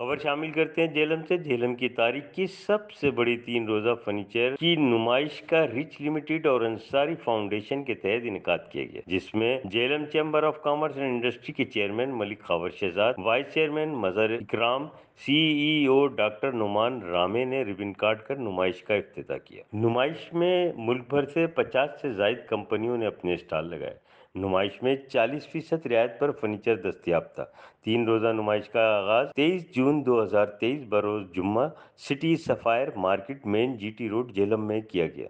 खबर शामिल करते हैं झेलम से। झेलम की तारीख की सबसे बड़ी 3 रोजा फर्नीचर की नुमाइश का रिच लिमिटेड और अंसारी फाउंडेशन के तहत इनेकाद किया गया, जिसमें Jhelum chamber of commerce and industry के chairman Malik Khawar Shahzad, vice chairman Mazhar Ikram, CEO doctor Numan रामे ने रिबन काट कर नुमाइश का इफ्तिताह किया। नुमाइश में मुल्क भर से 50 से ज्यादा कंपनियों ने अपने स्टॉल लगाए। नुमाइश में 40% रियायत पर फर्नीचर दस्तयाब था। 3 रोजा नुमाइश का आगाज 23 जून 2023 बरोज जुम्मा city sapphire market main GT road Jhelum में किया गया।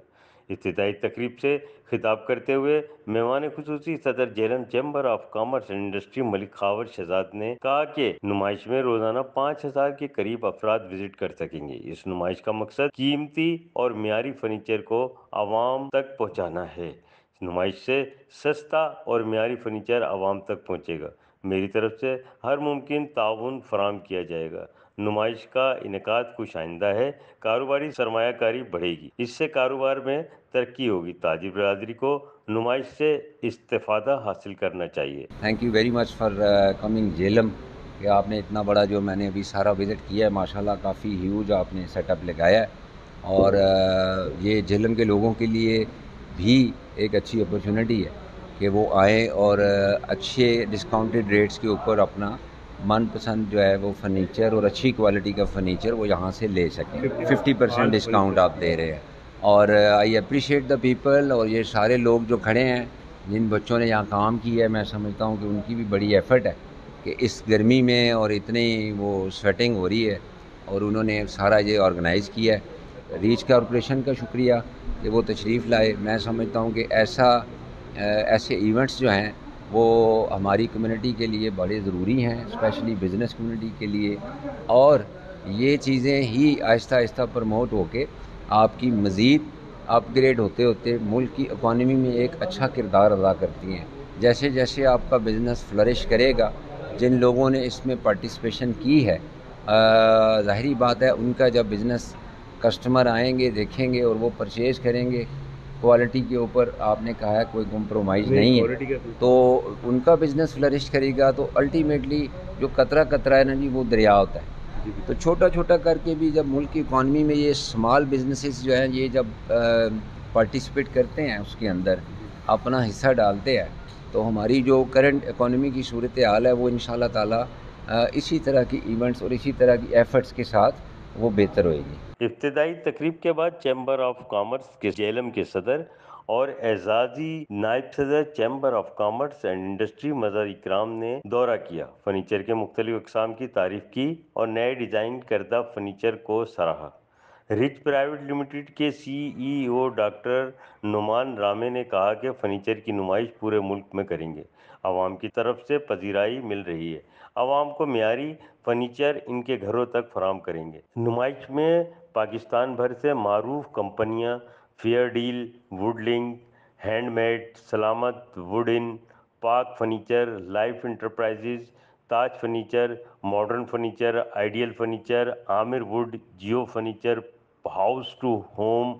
इफ्तिताई तकरीब से खिताब करते हुए मेहमान खुसूसी सदर Jhelum chamber of commerce and industry Malik Khawar Shahzad ने कहा कि नुमाइश में रोजाना 5,000 के करीब अफराद विजिट कर सकेंगे। इस नुमाइश का मकसद कीमती और मियारी फर्नीचर को आवाम तक पहुंचाना है। नुमाइश से सस्ता और मियारी फर्नीचर आवाम तक पहुंचेगा। मेरी तरफ से हर मुमकिन ताउन फराम किया जाएगा। नुमाइश का इनेकाद खुश आइंदा है। कारोबारी सरमायाकारी बढ़ेगी, इससे कारोबार में तरक्की होगी। ताजिर बरादरी को नुमाइश से इस्तेफादा हासिल करना चाहिए। Thank you very much for coming Jhelum, कि आपने इतना बड़ा जो मैंने अभी सारा विज़िट किया है, माशाल्लाह काफ़ी ह्यूज आपने सेटअप लगाया है। और ये झेलम के लोगों के लिए भी एक अच्छी अपॉर्चुनिटी है कि वो आएँ और अच्छे डिस्काउंटेड रेट्स के ऊपर अपना मनपसंद जो है वो फर्नीचर और अच्छी क्वालिटी का फर्नीचर वो यहाँ से ले सकें। 50% डिस्काउंट आप दे रहे हैं और आई अप्रिशिएट द पीपल। और ये सारे लोग जो खड़े हैं, जिन बच्चों ने यहाँ काम किया है, मैं समझता हूँ कि उनकी भी बड़ी एफ़र्ट है कि इस गर्मी में और इतनी वो स्वेटिंग हो रही है और उन्होंने सारा ये ऑर्गेनाइज़ किया है। रीच कॉरपोरेशन का शुक्रिया कि वो तशरीफ़ लाए। मैं समझता हूँ कि ऐसे इवेंट्स जो हैं वो हमारी कम्युनिटी के लिए बड़े ज़रूरी हैं, स्पेशली बिज़नेस कम्युनिटी के लिए। और ये चीज़ें ही आहिस्ता आहिस्ता प्रमोट होके आपकी मज़ीद अपग्रेड होते होते मुल्क की इकॉनमी में एक अच्छा किरदार अदा करती हैं। जैसे जैसे आपका बिज़नेस फ्लरिश करेगा, जिन लोगों ने इसमें पार्टिसिपेशन की है, ज़ाहिरी बात है उनका जब बिज़नेस कस्टमर आएंगे, देखेंगे और वो परचेज़ करेंगे, क्वालिटी के ऊपर आपने कहा है कोई कॉम्प्रोमाइज़ नहीं है, तो उनका बिज़नेस फ्लरिश करेगा। तो अल्टीमेटली जो कतरा कतरा है ना जी, वो दरिया होता है। तो छोटा छोटा करके भी जब मुल्क की इकॉनमी में ये स्मॉल बिजनेसेस जो हैं, ये जब पार्टिसिपेट करते हैं, उसके अंदर अपना हिस्सा डालते हैं, तो हमारी जो करंट इकॉनमी की सूरत हाल है वो इंशाल्लाह ताला इसी तरह की इवेंट्स और इसी तरह की एफर्ट्स के साथ वो बेहतर होएगी। इब्तदाई तकरीब के बाद चैम्बर ऑफ कॉमर्स के झेलम के सदर और एजाजी नायब सदर chamber of commerce and industry Mazhar Ikram ने दौरा किया, फर्नीचर के मुख्तलिफ अकसाम की तारीफ की और नए डिज़ाइन करदा फर्नीचर को सराहा। रिच प्राइवेट लिमिटेड के सीईओ डॉक्टर नुमान रामे ने कहा कि फर्नीचर की नुमाइश पूरे मुल्क में करेंगे। आवाम की तरफ से पजीराई मिल रही है। आवाम को मियारी फर्नीचर इनके घरों तक फराम करेंगे। नुमाइश में पाकिस्तान भर से मारूफ कंपनियां fair deal, woodling, handmade, Salamat wood in, Pak furniture, life enterprises, Taj furniture, modern furniture, ideal furniture, Amir wood, Geo furniture, house to home,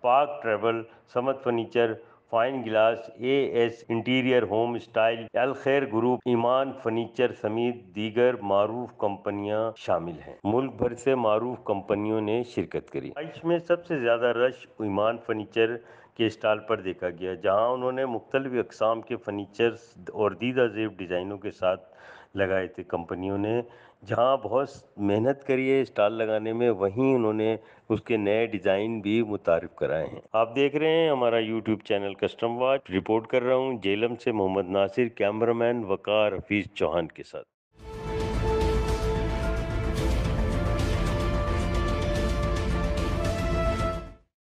Pak travel, Samat furniture, fine glass, AS interior home style, Al Khair group, Iman furniture समेत दीगर मारूफ कंपनियां शामिल हैं। मुल्क भर से मारूफ कंपनियों ने शिरकत करी। इसमें सबसे ज्यादा रश ईमान फर्नीचर के स्टॉल पर देखा गया, जहां उन्होंने मुख्तलिफ अकसाम के फर्नीचर्स और दीदा ज़ेब डिज़ाइनों के साथ लगाए थे। कंपनियों ने जहां बहुत मेहनत करी है स्टॉल लगाने में, वहीं उन्होंने उसके नए डिज़ाइन भी मुतारिफ कराए हैं। आप देख रहे हैं हमारा YouTube channel custom watch. Report कर रहा हूँ झेलम से मोहम्मद नासिर, कैमरामैन वकार हफीज चौहान के साथ।